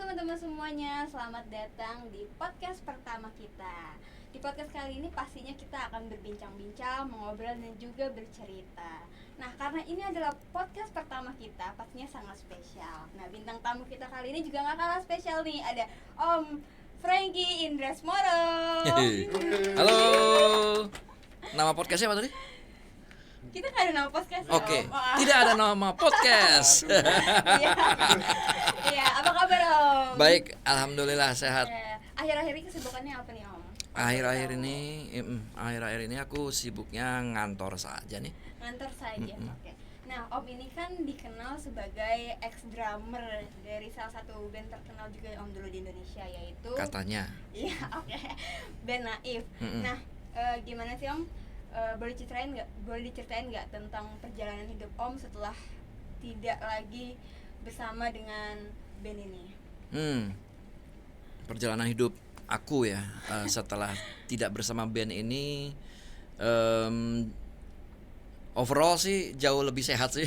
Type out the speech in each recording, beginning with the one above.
teman-teman semuanya, selamat datang di podcast pertama kita. Di podcast kali ini pastinya kita akan berbincang-bincang, mengobrol dan juga bercerita. Nah, karena ini adalah podcast pertama kita, pastinya sangat spesial. Nah, bintang tamu kita kali ini juga gak kalah spesial nih. Ada Om Frankie Indrasmoro. Halo. Nama podcastnya apa tadi? Kita gak ada nama podcast ya, Oke, Om? Oh. tidak ada nama podcast. Iya. Iya, apa kabar Om? Baik, alhamdulillah sehat. Akhir-akhir ini kesibukannya apa nih Om? Akhir-akhir ini aku sibuknya ngantor saja nih. Ngantor saja, oke. Nah, Om ini kan dikenal sebagai ex-drummer dari salah satu band terkenal juga Om dulu di Indonesia, yaitu Katanya. Iya, oke. Band Naif. Nah, gimana sih Om? Boleh diceritain nggak tentang perjalanan hidup Om setelah tidak lagi bersama dengan band ini? Perjalanan hidup aku ya setelah tidak bersama band ini, overall sih jauh lebih sehat sih.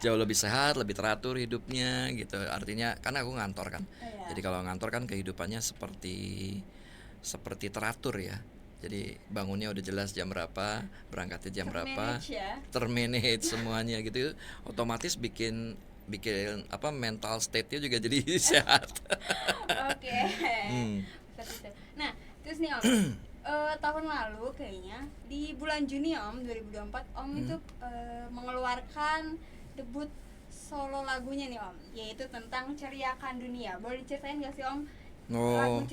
jauh lebih sehat, lebih teratur hidupnya gitu. Artinya karena aku ngantor kan. Jadi kalau ngantor kan kehidupannya seperti teratur ya. Jadi bangunnya udah jelas jam berapa, berangkatnya jam berapa, termanage semuanya gitu. Otomatis bikin apa mental state-nya juga jadi sehat. Oke. Nah, terus nih Om, tahun lalu kayaknya di bulan Juni Om 2024 Om itu mengeluarkan debut solo lagunya nih Om, yaitu tentang Ceriakan Dunia. Boleh diceritain nggak sih Om lagu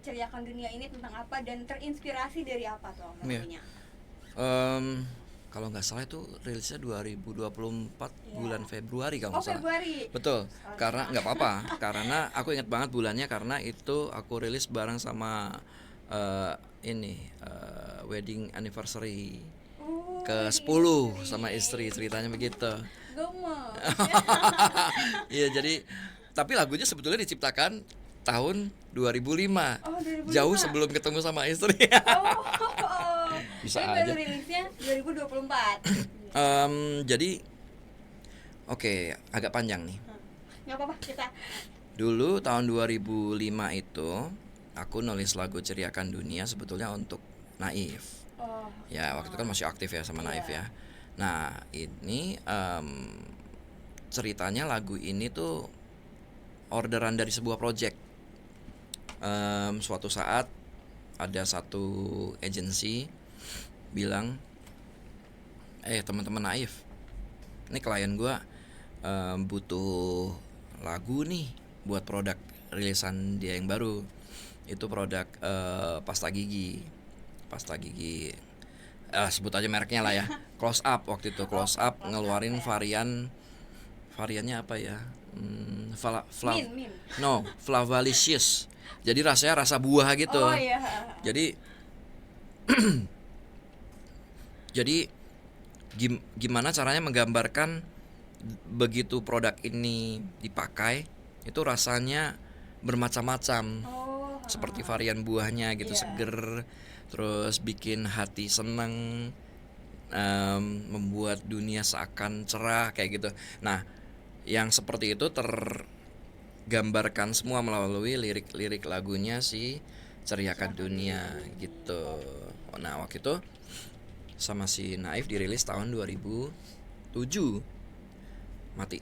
Ceriakan Dunia ini tentang apa dan terinspirasi dari apa tuh Om lagunya? Kalau nggak salah itu rilisnya 2024 bulan Februari kalau nggak salah. Februari. Betul. Karena nggak apa-apa, karena aku ingat banget bulannya karena itu aku rilis bareng sama wedding anniversary ke-10 sama istri, ceritanya begitu. Gemes. Iya, jadi tapi lagunya sebetulnya diciptakan tahun 2005. 2005. Jauh sebelum ketemu sama istri. Bisa aja. Baru rilisnya 2024. Jadi oke, agak panjang nih. Nggak apa-apa, kita. Dulu tahun 2005 itu aku nulis lagu Ceriakan Dunia sebetulnya untuk Naif. Ya, waktu itu kan masih aktif ya sama Naif ya. Nah, ini ceritanya lagu ini tuh orderan dari sebuah project. Suatu saat ada satu agensi bilang, teman-teman Naif, ini klien gua butuh lagu nih buat produk rilisan dia yang baru. Itu produk pasta gigi, sebut aja mereknya lah ya. Close Up waktu itu. Close Up ngeluarin variannya apa ya? Flavalicious. Jadi rasanya rasa buah gitu. Jadi gimana caranya menggambarkan begitu produk ini dipakai itu rasanya bermacam-macam. Seperti varian buahnya gitu, seger, terus bikin hati seneng, membuat dunia seakan cerah kayak gitu. Nah, yang seperti itu tergambarkan semua melalui lirik-lirik lagunya si Ceriakan Dunia gitu. Nah, waktu itu sama si Naif dirilis tahun 2007. Mati.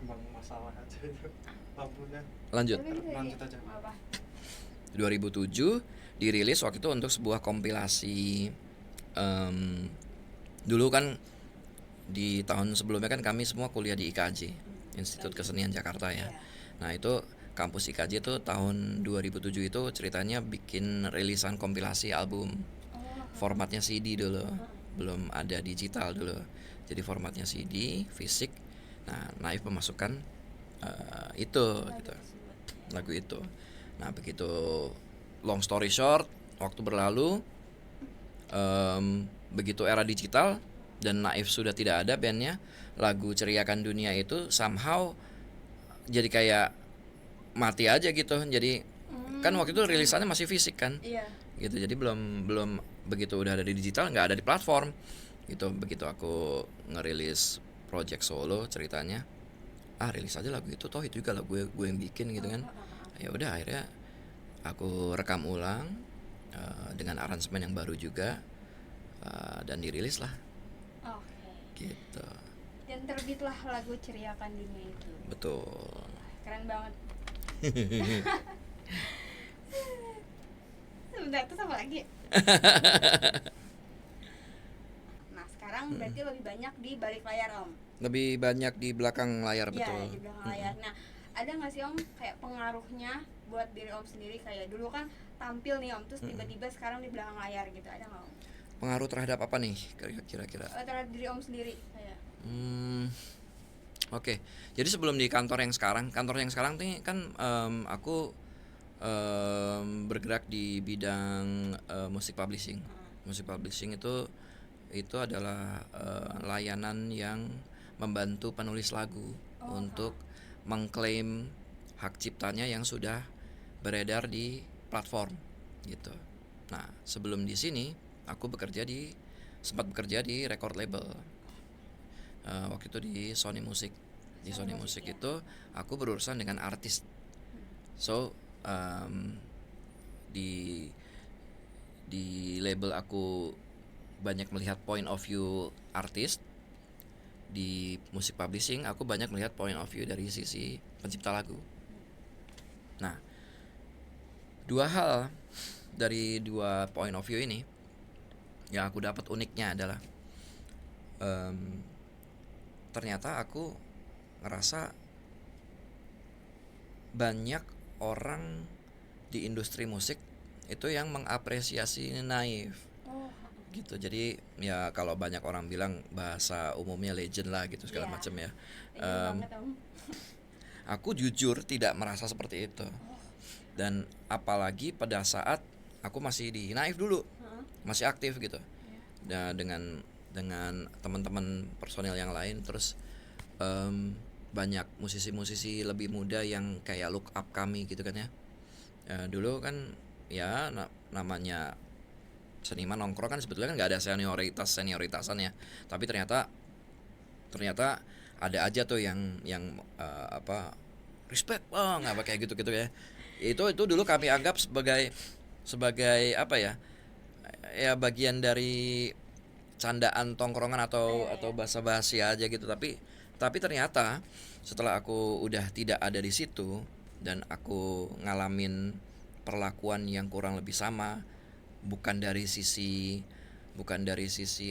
Bang masalah aja itu lampunya. Lanjut aja. 2007 dirilis waktu itu untuk sebuah kompilasi. Dulu kan di tahun sebelumnya kan kami semua kuliah di IKJ, Institut Kesenian Jakarta ya. Nah, itu kampus IKJ itu tahun 2007 itu ceritanya bikin rilisan kompilasi album. Formatnya CD dulu, belum ada digital dulu. Jadi formatnya CD, fisik. Nah, Naif memasukkan itu gitu, lagu itu. Nah, begitu long story short, waktu berlalu, begitu era digital dan Naif sudah tidak ada bandnya, lagu Ceriakan Dunia itu somehow jadi kayak mati aja gitu. Jadi kan waktu itu rilisannya masih fisik kan, gitu. Jadi belum begitu udah ada di digital, nggak ada di platform gitu. Begitu aku ngerilis project solo ceritanya, rilis aja lagu itu, toh itu juga lagu gue yang bikin gitu kan. Ya udah akhirnya aku rekam ulang dengan aransemen yang baru juga, dan dirilis lah Oke. gitu. Dan terbitlah lagu Ceriakan Dunia itu. Betul. Keren banget. Sebentar, itu sama lagi. Nah, sekarang berarti lebih banyak di balik layar, Om. Lebih banyak di belakang layar, Iya, betul. di belakang layar. Nah, ada nggak sih Om kayak pengaruhnya buat diri Om sendiri, kayak dulu kan tampil nih Om, terus tiba-tiba sekarang di belakang layar gitu, ada nggak Om? Pengaruh terhadap apa nih kira-kira? Terhadap diri Om sendiri kayak. Oke. Jadi sebelum di kantor yang sekarang nih kan aku bergerak di bidang musik publishing. Musik publishing itu adalah layanan yang membantu penulis lagu untuk mengklaim hak ciptanya yang sudah beredar di platform gitu. Nah, sebelum di sini aku sempat bekerja di record label. Waktu itu di Sony Music. Di Sony Music ya. itu aku berurusan dengan artis. So di label aku banyak melihat point of view artis. Di musik publishing aku banyak melihat point of view dari sisi pencipta lagu. Nah, dua hal dari dua point of view ini yang aku dapat uniknya adalah ternyata aku ngerasa banyak orang di industri musik itu yang mengapresiasi Naif gitu. Jadi ya kalau banyak orang bilang bahasa umumnya legend lah gitu segala macam ya. Aku jujur tidak merasa seperti itu. Dan apalagi pada saat aku masih di Naif dulu, masih aktif gitu. Dan dengan teman-teman personil yang lain, terus banyak musisi-musisi lebih muda yang kayak look up kami gitu kan ya. Dulu kan ya namanya seniman nongkrong kan sebetulnya kan nggak ada senioritasan ya, tapi ternyata ada aja tuh yang respect bang apa kayak gitu ya. Itu dulu kami anggap sebagai apa ya bagian dari candaan tongkrongan atau basa-basi aja gitu. Tapi ternyata setelah aku udah tidak ada di situ dan aku ngalamin perlakuan yang kurang lebih sama, bukan dari sisi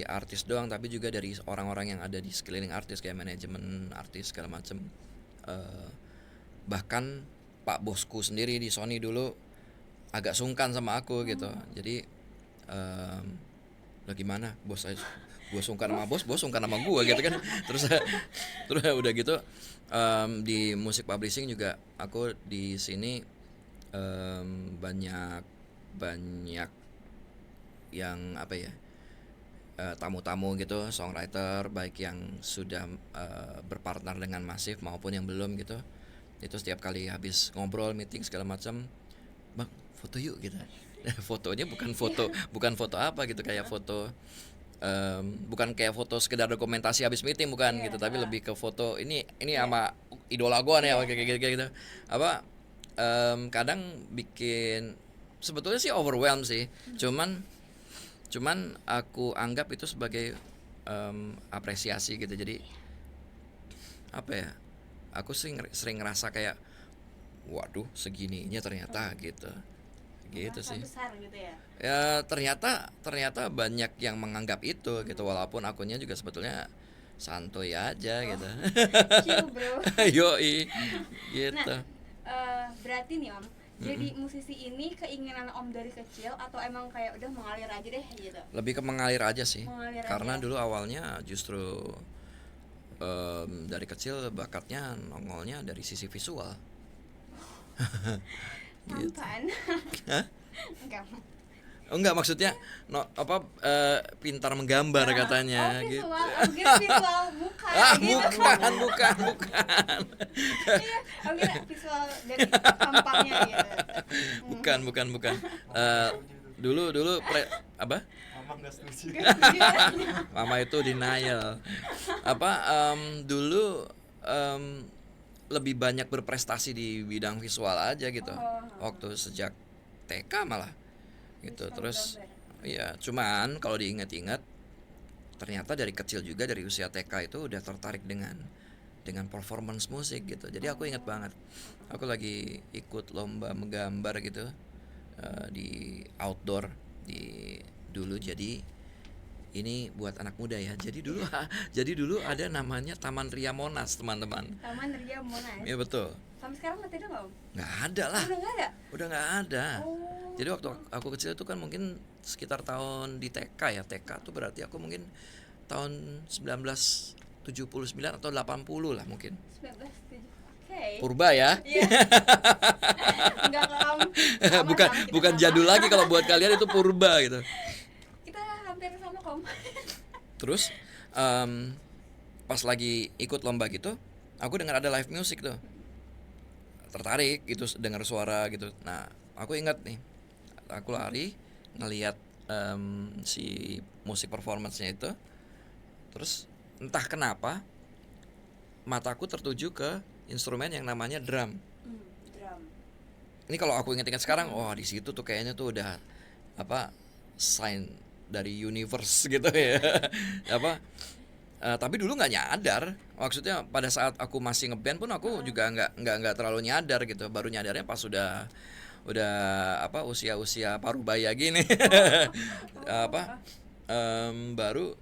artis doang, tapi juga dari orang-orang yang ada di sekeliling artis kayak manajemen artis segala macem. Bahkan Pak bosku sendiri di Sony dulu agak sungkan sama aku gitu. Jadi gimana bos, gue sungkan sama bos sungkan sama gue gitu kan. Terus udah gitu di musik publishing juga aku di sini banyak yang tamu-tamu gitu, songwriter baik yang sudah berpartner dengan Masif maupun yang belum gitu. Itu setiap kali habis ngobrol meeting segala macam, bang foto yuk gitu. Fotonya bukan foto apa gitu, kayak foto bukan kayak foto sekedar dokumentasi habis meeting, bukan gitu, tapi lebih ke foto ini sama idola gue nih kayak gitu. Kadang bikin sebetulnya sih overwhelm sih, cuman aku anggap itu sebagai apresiasi gitu. Jadi aku sering ngerasa kayak waduh segininya ternyata gitu sih. Besar gitu ya. Ya ternyata banyak yang menganggap itu gitu, walaupun akunnya juga sebetulnya santuy aja gitu. Chill bro. Yoi gitu. Nah, berarti nih Om, jadi musisi ini keinginan Om dari kecil atau emang kayak udah mengalir aja deh gitu? Lebih ke mengalir aja sih. Karena aja. dulu awalnya justru dari kecil bakatnya nongolnya dari sisi visual. Tampan. Hah? Enggak, maksudnya pintar menggambar katanya gitu. Visual bukan gitu. Bukan. Iya, visual dari tampangnya gitu. Bukan. Dulu apa? Mama nggak setuju. Mama itu denial. Dulu lebih banyak berprestasi di bidang visual aja gitu. Waktu sejak TK malah gitu. Terus ya cuman kalau diingat-ingat ternyata dari kecil juga, dari usia TK itu udah tertarik dengan performance musik gitu. Jadi aku ingat banget, aku lagi ikut lomba menggambar gitu di outdoor dulu. Jadi ini buat anak muda ya. Jadi dulu ada namanya Taman Ria Monas, teman-teman. Taman Ria Monas. Iya betul. Sampai sekarang masih ada nggak Om? Nggak ada lah. Udah nggak ada. Oh. Jadi waktu aku kecil itu kan mungkin sekitar tahun di TK ya. TK tuh berarti aku mungkin tahun 1979 atau 80 lah mungkin. 1970. Oke. Purba ya. Iya. Enggak Om. bukan jadul lagi kalau buat kalian itu purba gitu. Kita hampir sama Om. Terus pas lagi ikut lomba gitu, aku dengar ada live music tuh. Tertarik gitu dengar suara gitu. Nah, aku ingat nih. Aku lari ngelihat si musik performance-nya itu. Terus entah kenapa mataku tertuju ke instrumen yang namanya drum. Drum. Ini kalau aku ingat-ingat sekarang, wah di situ tuh kayaknya tuh udah sign dari universe gitu ya. Tapi dulu nggak nyadar. Maksudnya pada saat aku masih ngeband pun aku juga nggak terlalu nyadar gitu. Baru nyadarnya pas udah usia parubaya gini. Baru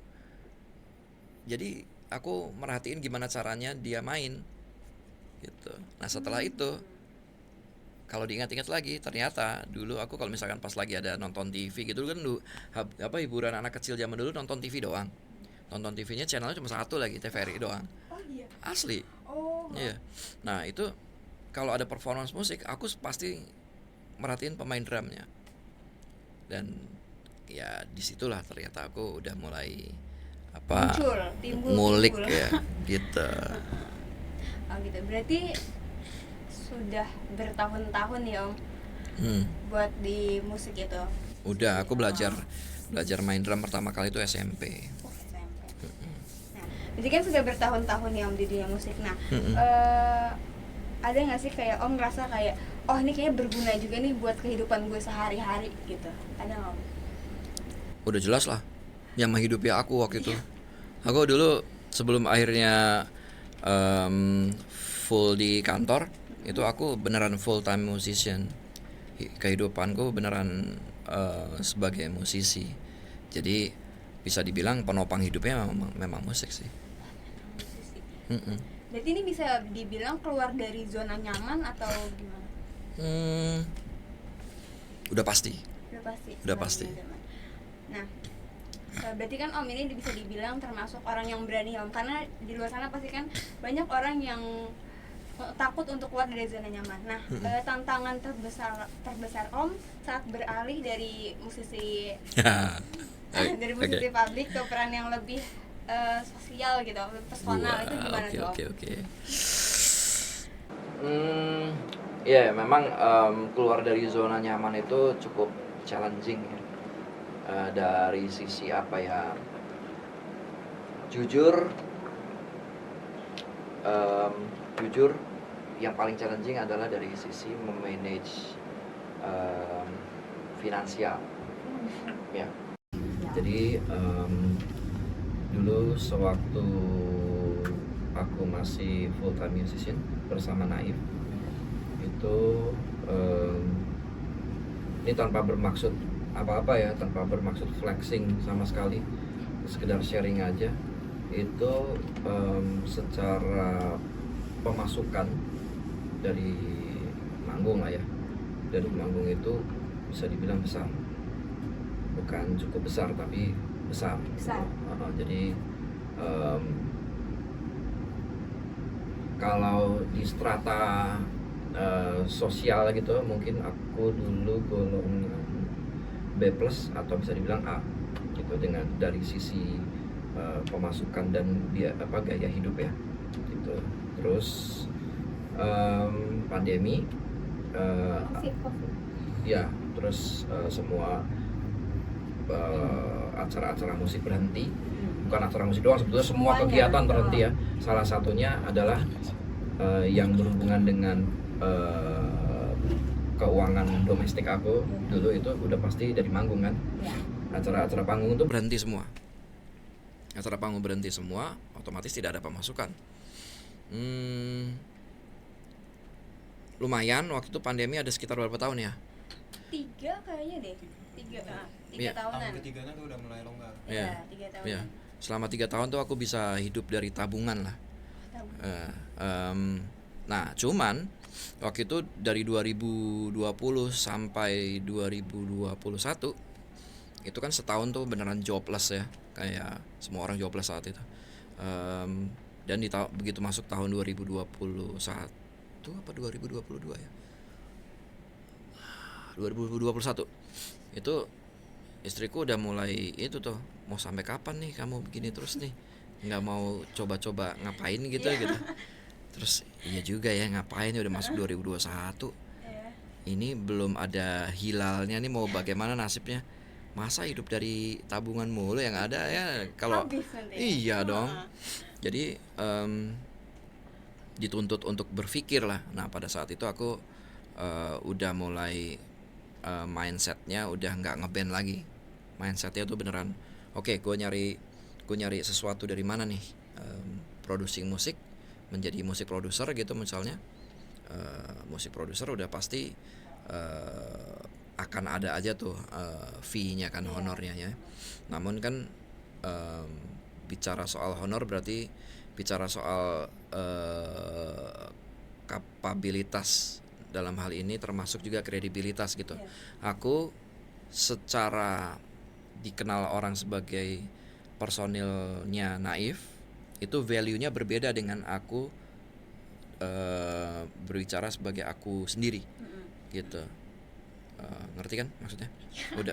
jadi aku merhatiin gimana caranya dia main gitu. Nah setelah itu kalau diingat-ingat lagi, ternyata dulu aku kalau misalkan pas lagi ada nonton TV gitu kan hiburan anak kecil zaman dulu nonton TV doang. Nonton TV-nya channelnya cuma satu lagi, TVRI doang. Oh iya. Asli. Oh. Iya. Nah, itu kalau ada performance musik, aku pasti merhatiin pemain drumnya. Dan ya disitulah ternyata aku udah mulai timbul ngulik ya gitu. Oh gitu. Berarti sudah bertahun-tahun ya Om buat di musik itu. Udah, aku belajar main drum pertama kali itu SMP. Nah, jadi kan sudah bertahun-tahun ya Om di dunia musik. Nah, ada nggak sih kayak Om ngerasa kayak, oh ini kayaknya berguna juga nih buat kehidupan gue sehari-hari gitu? Ada nggak Om? Udah jelas lah, yang menghidupi aku waktu itu. Aku dulu sebelum akhirnya full di kantor, itu aku beneran full time musician. Kehidupanku beneran sebagai musisi. Jadi bisa dibilang penopang hidupnya memang musik sih. Berarti ini bisa dibilang keluar dari zona nyaman atau gimana? Udah pasti. Udah pasti. Nah, berarti kan Om ini bisa dibilang termasuk orang yang berani Om, karena di luar sana pasti kan banyak orang yang takut untuk keluar dari zona nyaman. Nah, tantangan terbesar Om saat beralih dari musisi publik ke peran yang lebih sosial gitu, lebih personal, itu gimana tuh? Oke. Ya memang keluar dari zona nyaman itu cukup challenging ya. Dari sisi apa ya? Jujur yang paling challenging adalah dari sisi memanage finansial ya. Jadi dulu sewaktu aku masih full time musician bersama Naif itu ini tanpa bermaksud apa-apa ya, tanpa bermaksud flexing sama sekali, sekedar sharing aja. Itu secara pemasukan dari manggung lah ya, dari manggung itu bisa dibilang besar, bukan cukup besar tapi besar. Jadi kalau di strata sosial gitu mungkin aku dulu golongan B+ atau bisa dibilang A gitu, dengan dari sisi pemasukan dan gaya hidup ya gitu. Terus pandemi ya, terus semua acara-acara musik berhenti. Bukan acara musik doang, sebetulnya semua Semuanya. kegiatan terhenti ya. Salah satunya adalah yang berhubungan dengan keuangan domestik aku dulu itu udah pasti dari manggung kan. Ya. Acara-acara panggung itu berhenti semua. Acara panggung berhenti semua, otomatis tidak ada pemasukan. Lumayan waktu itu pandemi ada sekitar berapa tahun ya? 3 kayaknya deh. 3 Iya. tahunan. Tahun ketiganya tuh udah mulai longgar. Iya, Iya. 3 tahunan. Ya, selama 3 tahun tuh aku bisa hidup dari tabungan lah. Nah, cuman waktu itu dari 2020 sampai 2021 itu kan setahun tuh beneran jobless ya, kayak semua orang jobless saat itu. Dan begitu masuk tahun 2021 apa 2022 ya? 2021 itu istriku udah mulai itu tuh, mau sampai kapan nih kamu begini terus nih, nggak mau coba-coba ngapain gitu gitu. Terus iya juga ya, ngapain ya, udah masuk 2021 Iya. ini belum ada hilalnya nih, mau bagaimana nasibnya, masa hidup dari tabungan mulu yang ada ya, kalau Habis nanti. iya dong. Jadi dituntut untuk berpikir lah. Nah pada saat itu aku udah mulai mindsetnya udah nggak ngeband lagi. Mindsetnya tuh beneran oke, gue nyari sesuatu dari mana nih, producing musik, menjadi musik produser gitu misalnya. Musik produser udah pasti akan ada aja tuh fee-nya kan, honornya ya. Namun kan bicara soal honor berarti bicara soal kapabilitas dalam hal ini, termasuk juga kredibilitas gitu. Aku secara dikenal orang sebagai personilnya Naif, itu value-nya berbeda dengan aku berbicara sebagai aku sendiri gitu. Ngerti kan maksudnya?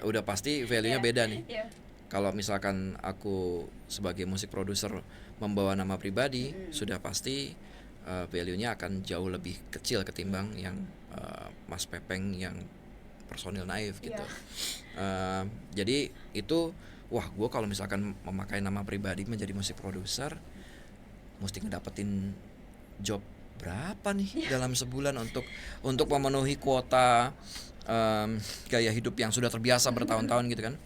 Udah pasti value-nya beda nih. Iya. Kalau misalkan aku sebagai musik produser membawa nama pribadi, sudah pasti value-nya akan jauh lebih kecil ketimbang yang Mas Pepeng yang personil Naif gitu. Jadi itu, wah, gue kalau misalkan memakai nama pribadi menjadi musik produser, mesti ngedapetin job berapa nih dalam sebulan untuk memenuhi kuota gaya hidup yang sudah terbiasa bertahun-tahun gitu kan.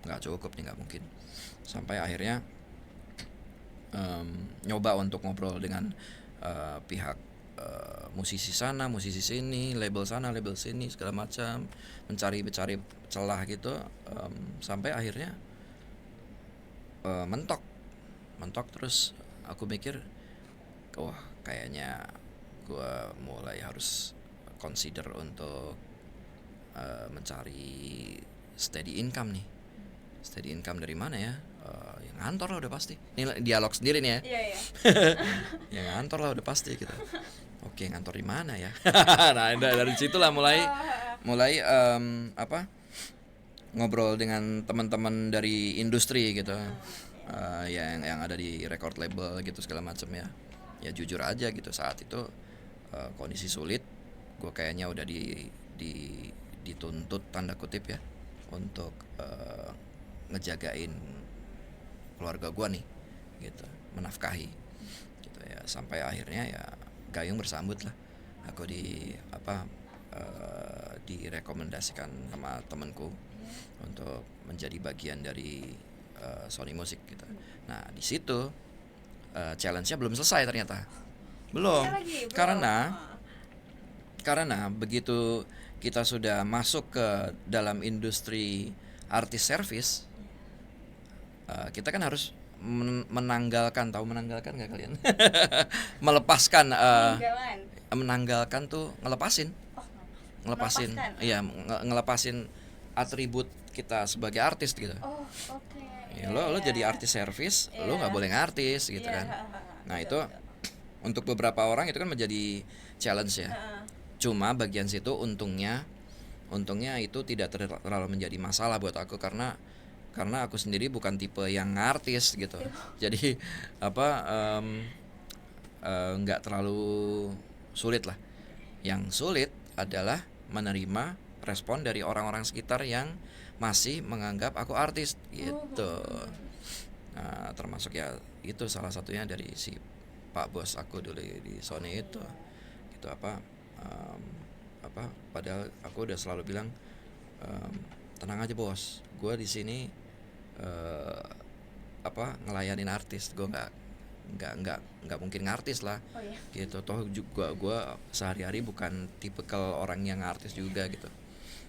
Nggak cukup nih, nggak mungkin. Sampai akhirnya nyoba untuk ngobrol dengan pihak musisi sana, musisi sini, label sana, label sini, segala macam, mencari celah gitu, sampai akhirnya mentok terus. Aku mikir, wah kayaknya gue mulai harus consider untuk mencari steady income nih. Steady income dari mana ya? Yang ngantor lah udah pasti. Ini dialog sendiri nih ya. Iya. Yang ngantor lah udah pasti gitu. Oke, ngantor di mana ya? Nah, dari situlah mulai ngobrol dengan teman-teman dari industri gitu. Yang ada di record label gitu segala macam ya. Ya jujur aja gitu, saat itu kondisi sulit. Gue kayaknya udah dituntut tanda kutip ya untuk ngejagain keluarga gue nih gitu, menafkahi gitu ya. Sampai akhirnya ya gayung bersambut lah, aku direkomendasikan sama temenku untuk menjadi bagian dari Sony Music gitu. Nah di situ challenge-nya belum selesai ternyata, belum. Karena begitu kita sudah masuk ke dalam industri artis service, kita kan harus menanggalkan nggak kalian? Melepaskan, menanggalkan tuh ngelepasin, iya, ngelepasin atribut kita sebagai artis gitu. Oh, oke. Ya, lo jadi artis service, lo nggak boleh ngartis gitu kan. Nah itu untuk beberapa orang itu kan menjadi challenge ya. Cuma bagian situ untungnya itu tidak terlalu menjadi masalah buat aku, karena aku sendiri bukan tipe yang artis gitu. Jadi nggak terlalu sulit lah. Yang sulit adalah menerima respon dari orang-orang sekitar yang masih menganggap aku artis gitu. Nah, termasuk ya itu salah satunya dari si Pak Bos aku dulu di Sony itu. Gitu padahal aku udah selalu bilang tenang aja bos, gue di sini ngelayanin artis, gue nggak mungkin ngartis lah. Oh iya. Gitu, toh juga gue sehari-hari bukan tipikal orang yang artis juga gitu.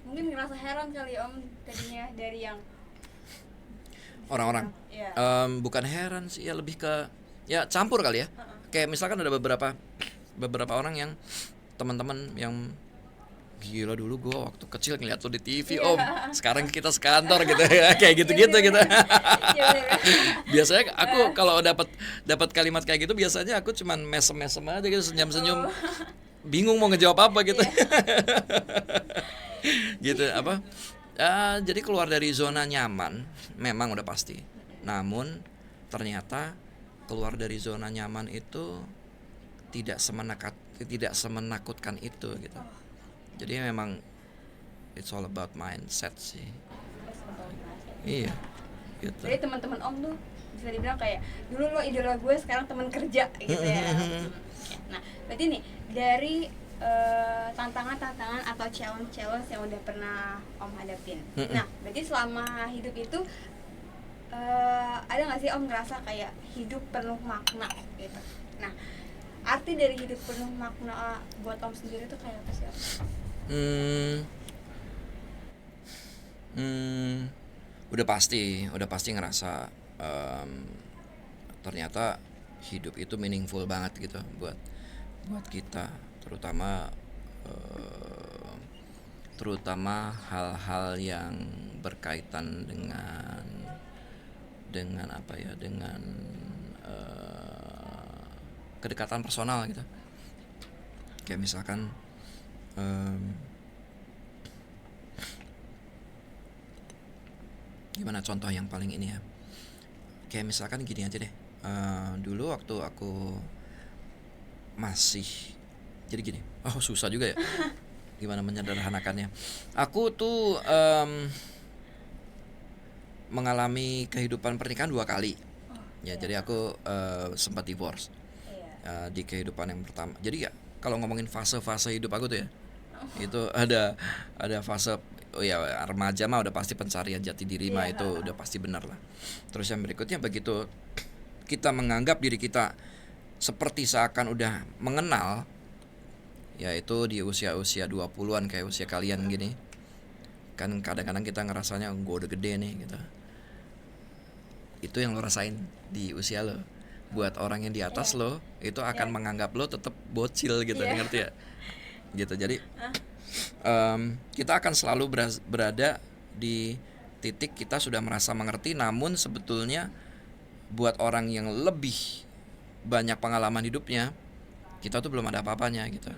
Mungkin ngerasa heran kali Om tadinya dari yang Orang-orang Iya. bukan heran sih, ya lebih ke ya campur kali ya. Kayak misalkan ada beberapa orang yang teman-teman yang gila, dulu gue waktu kecil ngeliat lo di TV om, sekarang kita sekantor gitu ya, kayak gitu-gitu gitu. Iya, bener. Biasanya aku kalau dapat kalimat kayak gitu, biasanya aku cuman mesem-mesem aja gitu, senyum-senyum, bingung mau ngejawab apa gitu. Gitu jadi keluar dari zona nyaman memang udah pasti, namun ternyata keluar dari zona nyaman itu tidak semenakutkan itu gitu. Jadi memang it's all about mindset sih. Iya gitu. Jadi teman-teman Om tuh bisa dibilang kayak dulu lo idola gue, sekarang teman kerja gitu ya. Nah, berarti nih dari tantangan-tantangan atau challenge-challenge yang udah pernah Om hadapin. Nah, berarti selama hidup itu ada nggak sih Om ngerasa kayak hidup penuh makna gitu? Nah, arti dari hidup penuh makna buat Om sendiri tuh kayak apa sih Om? Udah pasti ngerasa ternyata hidup itu meaningful banget gitu buat kita, terutama hal-hal yang berkaitan dengan apa ya, dengan kedekatan personal gitu. Kayak misalkan gimana contoh yang paling ini ya, kayak misalkan gini aja deh. Dulu waktu aku masih jadi gini, susah juga ya gimana menyederhanakannya. Aku tuh mengalami kehidupan pernikahan 2 kali ya. Jadi aku sempat divorce di kehidupan yang pertama. Jadi ya kalau ngomongin fase-fase hidup aku tuh ya, itu ada fase remaja mah udah pasti pencarian jati diri mah, itu udah pasti benar lah. Terus yang berikutnya, begitu kita menganggap diri kita seperti seakan udah mengenal, yaitu di usia 20-an kayak usia kalian gini. Kan kadang-kadang kita ngerasanya gue udah gede nih gitu. Itu yang lo rasain di usia lo. Buat orang yang di atas lo, itu akan menganggap lo tetap bocil gitu, ngerti ya? Gitu. Jadi kita akan selalu berada di titik kita sudah merasa mengerti, namun sebetulnya buat orang yang lebih banyak pengalaman hidupnya, kita tuh belum ada apa-apanya gitu.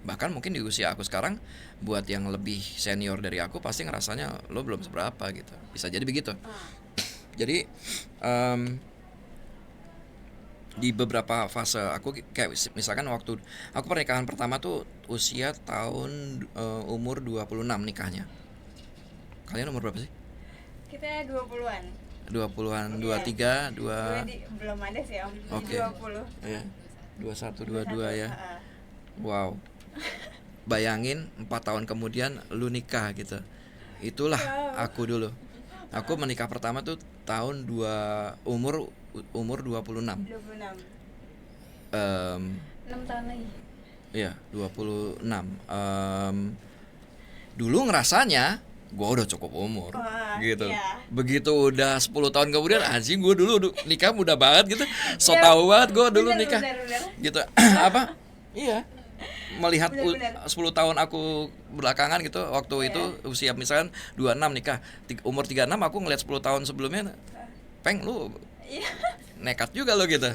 Bahkan mungkin di usia aku sekarang, buat yang lebih senior dari aku pasti ngerasanya lo belum seberapa gitu. Bisa jadi begitu. Jadi di beberapa fase aku, kayak misalkan waktu aku pernikahan pertama tuh usia tahun umur 26 nikahnya. Kalian umur berapa sih? Kita 20-an. 20-an, 23, belum ada sih Om. Oke. 20. Iya. 21, 22 ya. Wow. Bayangin 4 tahun kemudian lu nikah gitu. Itulah aku dulu. Aku menikah pertama tuh tahun umur 26. 6 tahun lagi. Iya, 26. Dulu ngerasanya gue udah cukup umur. Gitu. Iya. Begitu udah 10 tahun kemudian, anjing gue dulu nikah muda banget gitu. So tau banget gue dulu nikah. Bener. Gitu. Iya. Melihat 10 tahun aku belakangan gitu, waktu itu usia misalkan 26 nikah, umur 36 aku ngeliat 10 tahun sebelumnya, peng lu nekat juga lo gitu.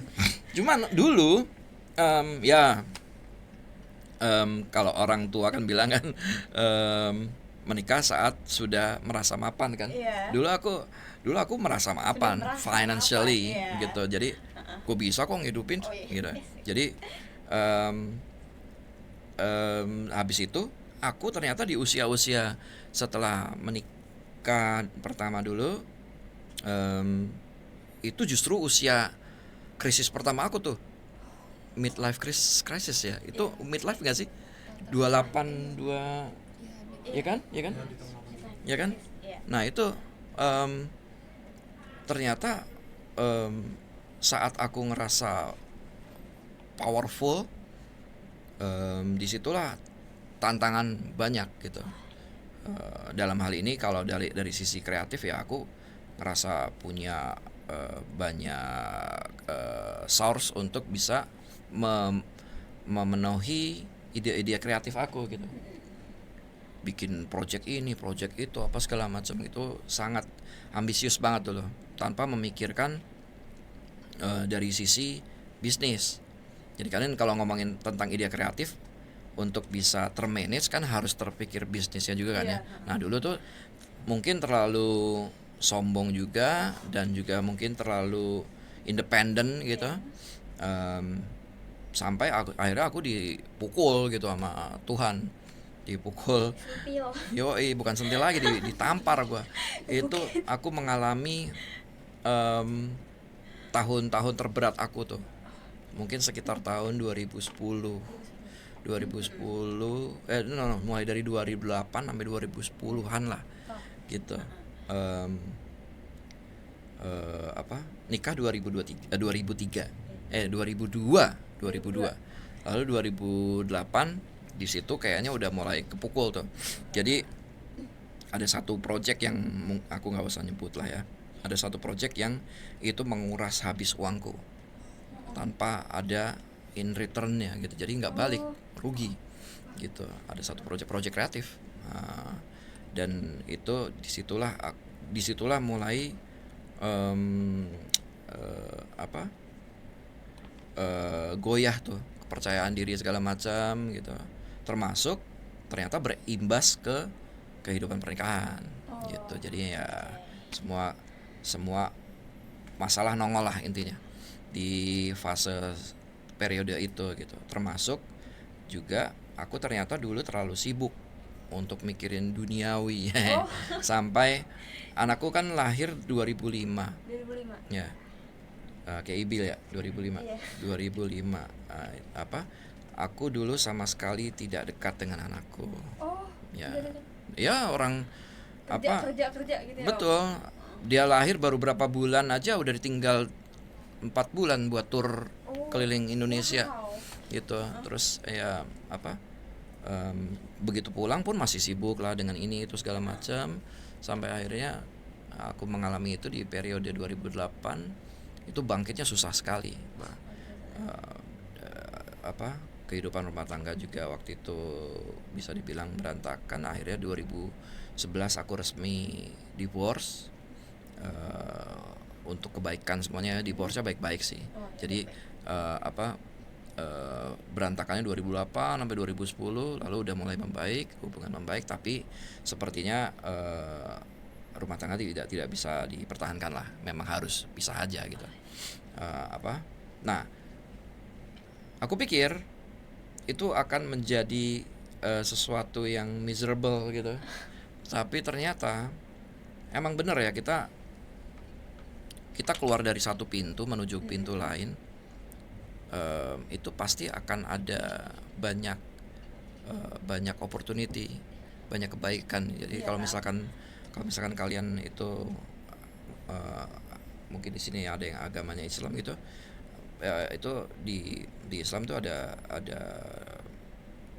Cuman dulu kalau orang tua kan bilang kan menikah saat sudah merasa mapan kan. Dulu aku merasa mapan financially gitu. Jadi gue bisa kok ngidupin gitu. Jadi habis itu aku ternyata di usia-usia setelah menikah pertama dulu, itu justru usia krisis pertama aku tuh, midlife crisis ya. Itu midlife nggak sih? 28 2 ya kan? Ya kan? Ya, di tengah Ya kan? Iya. Nah, itu ternyata saat aku ngerasa powerful, disitulah tantangan banyak gitu. Dalam hal ini kalau dari sisi kreatif ya, aku ngerasa punya banyak source untuk bisa memenuhi ide-ide kreatif aku gitu. Bikin project ini, project itu, apa segala macam, itu sangat ambisius banget tuh loh, tanpa memikirkan dari sisi bisnis. Jadi kalian kalau ngomongin tentang ide kreatif, untuk bisa termanage kan harus terpikir bisnisnya juga kan ya. Nah, dulu tuh mungkin terlalu sombong juga, dan juga mungkin terlalu independen gitu. Sampai akhirnya aku dipukul gitu sama Tuhan, dipukul. Yoi, bukan sentil lagi, ditampar gua. Itu aku mengalami tahun-tahun terberat aku tuh. Mungkin sekitar tahun 2010, mulai dari 2008 sampai 2010-an lah gitu. Nikah 2002. Lalu 2008 di situ kayaknya udah mulai kepukul tuh. Jadi ada satu project yang aku nggak usah nyebut lah ya. Ada satu project yang itu menguras habis uangku tanpa ada in returnnya gitu. Jadi nggak balik, rugi gitu. Ada satu project kreatif. Dan itu disitulah mulai goyah tuh kepercayaan diri segala macam gitu, termasuk ternyata berimbas ke kehidupan pernikahan gitu. Jadi ya semua masalah nongol lah intinya di fase periode itu gitu. Termasuk juga aku ternyata dulu terlalu sibuk untuk mikirin duniawi. Sampai anakku kan lahir 2005 ya. Kayak Ibil ya 2005. 2005 aku dulu sama sekali tidak dekat dengan anakku. Ya orang kerja gitu ya. Betul. Dia lahir baru berapa bulan aja udah ditinggal 4 bulan buat tur keliling Indonesia gitu. Terus ya begitu pulang pun masih sibuk lah dengan ini itu segala macam, sampai akhirnya aku mengalami itu di periode 2008. Itu bangkitnya susah sekali. Kehidupan rumah tangga juga waktu itu bisa dibilang berantakan. Akhirnya 2011 aku resmi divorce, untuk kebaikan semuanya. Divorce-nya baik-baik sih. Jadi berantakannya 2008 sampai 2010, lalu udah mulai membaik, hubungan membaik, tapi sepertinya rumah tangga tidak bisa dipertahankan lah, memang harus pisah aja gitu. Nah, aku pikir itu akan menjadi sesuatu yang miserable gitu, tapi ternyata emang bener ya, kita keluar dari satu pintu menuju pintu lain. Itu pasti akan ada banyak opportunity, banyak kebaikan. Jadi kalau misalkan kalian itu mungkin di sini ada yang agamanya Islam gitu, itu di Islam tuh ada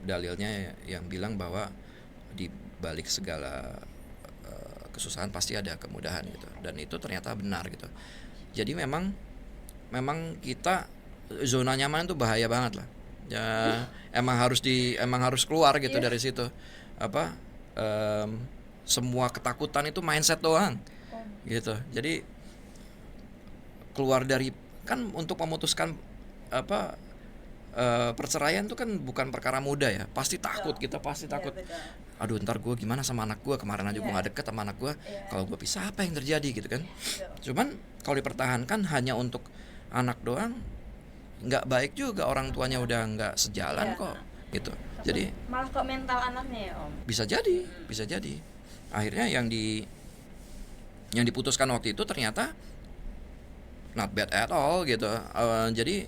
dalilnya yang bilang bahwa di balik segala kesusahan pasti ada kemudahan gitu, dan itu ternyata benar gitu. Jadi memang kita zona nyaman itu bahaya banget lah ya. emang harus keluar gitu dari situ. Semua ketakutan itu mindset doang gitu. Jadi keluar dari, kan untuk memutuskan perceraian itu kan bukan perkara mudah ya. Pasti takut, kita pasti takut. Aduh, ntar gue gimana sama anak gue, kemarin aja gue gak deket sama anak gue, kalau gue pisah apa yang terjadi gitu kan. Cuman kalau dipertahankan hanya untuk anak doang, nggak baik juga. Orang tuanya udah nggak sejalan kok, gitu. Jadi malah ke mental anaknya ya Om. bisa jadi. Akhirnya yang diputuskan waktu itu ternyata not bad at all gitu. Jadi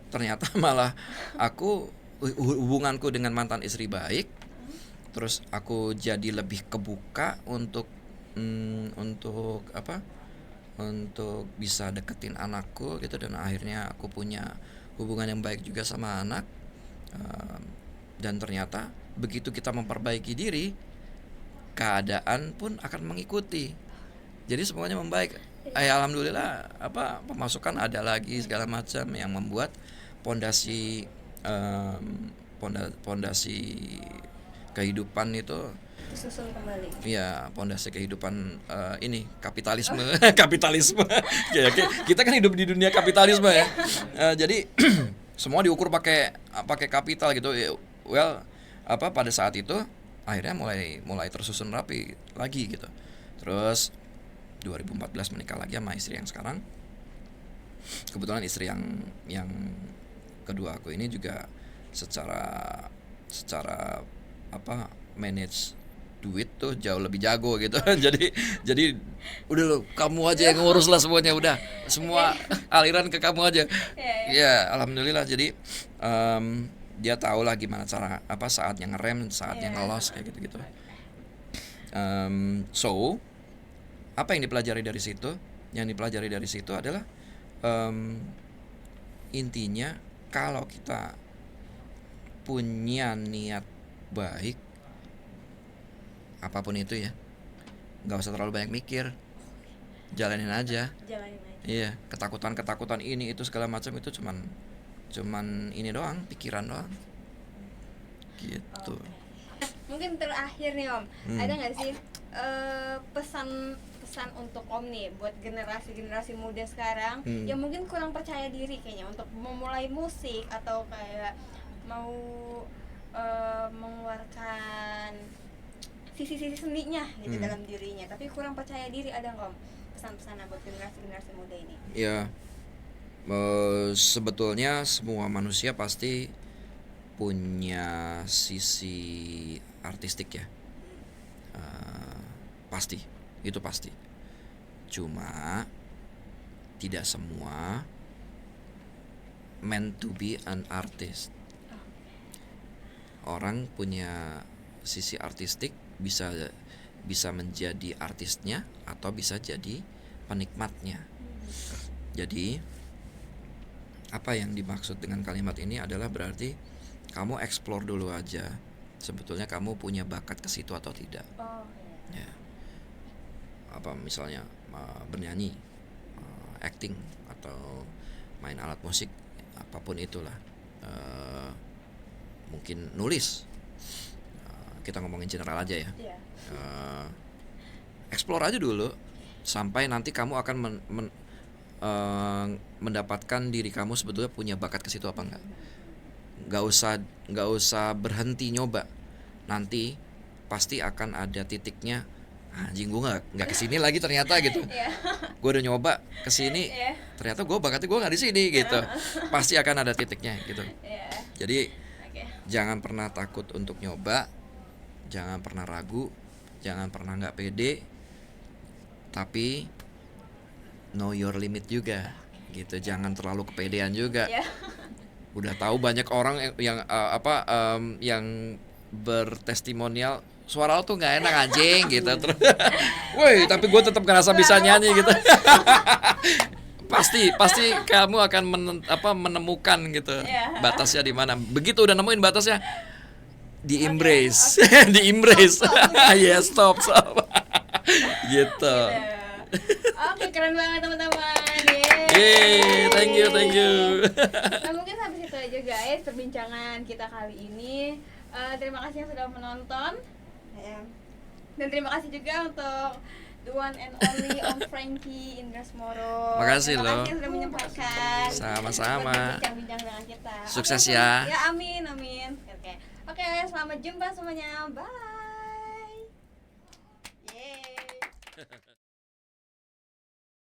ternyata malah aku hubunganku dengan mantan istri baik, terus aku jadi lebih kebuka untuk untuk bisa deketin anakku gitu, dan akhirnya aku punya hubungan yang baik juga sama anak. Dan ternyata begitu kita memperbaiki diri, keadaan pun akan mengikuti. Jadi semuanya membaik. Alhamdulillah pemasukan ada lagi segala macam yang membuat pondasi pondasi kehidupan itu Susun kembali. ya, pondasi kehidupan ini kapitalisme. Kapitalisme. Kita kan hidup di dunia kapitalisme ya. Jadi semua diukur pakai kapital gitu. Well, pada saat itu akhirnya mulai tersusun rapi lagi gitu. Terus 2014 menikah lagi sama istri yang sekarang. Kebetulan istri yang kedua aku ini juga secara manage duit tuh jauh lebih jago gitu. jadi udah lo, kamu aja yang ngurus lah semuanya, udah semua aliran ke kamu aja. Ya alhamdulillah. Jadi dia tahu lah gimana cara saatnya ngerem, saatnya ngelos kayak gitu. So apa yang dipelajari dari situ? Yang dipelajari dari situ adalah intinya kalau kita punya niat baik, apapun itu ya, nggak usah terlalu banyak mikir, jalanin aja. Iya, ketakutan ini itu segala macam itu cuman ini doang, pikiran doang gitu. Mungkin terakhir nih Om, ada nggak sih pesan untuk Om nih buat generasi muda sekarang yang mungkin kurang percaya diri kayaknya untuk memulai musik atau kayak mau mengeluarkan sisi seninya gitu dalam dirinya, tapi kurang percaya diri, ada nggak Om pesan-pesan buat generasi muda ini? Ya, sebetulnya semua manusia pasti punya sisi artistik ya, itu pasti. Cuma tidak semua meant to be an artist. Orang punya sisi artistik bisa menjadi artisnya atau bisa jadi penikmatnya. Jadi apa yang dimaksud dengan kalimat ini adalah berarti kamu explore dulu aja sebetulnya kamu punya bakat ke situ atau tidak. Ya. Misalnya bernyanyi, acting, atau main alat musik, apapun itulah. Mungkin nulis, kita ngomongin general aja ya. Explore aja dulu sampai nanti kamu akan mendapatkan diri kamu sebetulnya punya bakat ke situ apa enggak. Nggak usah berhenti nyoba, nanti pasti akan ada titiknya. Anjing, gue nggak kesini lagi ternyata gitu. Gue udah nyoba kesini, ternyata bakatnya gue nggak di sini gitu. Pasti akan ada titiknya gitu. Jadi jangan pernah takut untuk nyoba, jangan pernah ragu, jangan pernah nggak pede, tapi know your limit juga gitu. Jangan terlalu kepedean juga. Udah tahu banyak orang yang bertestimonial, suara lo tuh nggak enak anjing gitu, terus, woi tapi gue tetap ngerasa bisa nyanyi gitu. pasti kamu akan menemukan gitu batasnya di mana. Begitu udah nemuin batasnya, di embrace. Di embrace. Yes, stop gitu. Oke, keren banget teman-teman. Yeay, thank you. Nah, mungkin sampai situ aja guys perbincangan kita kali ini. Terima kasih yang sudah menonton. Dan terima kasih juga untuk the one and only Om Frankie Indras Moro. Makasih terima loh. kasih sudah menyampaikan. Sama-sama. Bincang-bincang dengan kita. Sukses ya. Ya, amin. Oke, selamat jumpa semuanya. Bye. Yeay.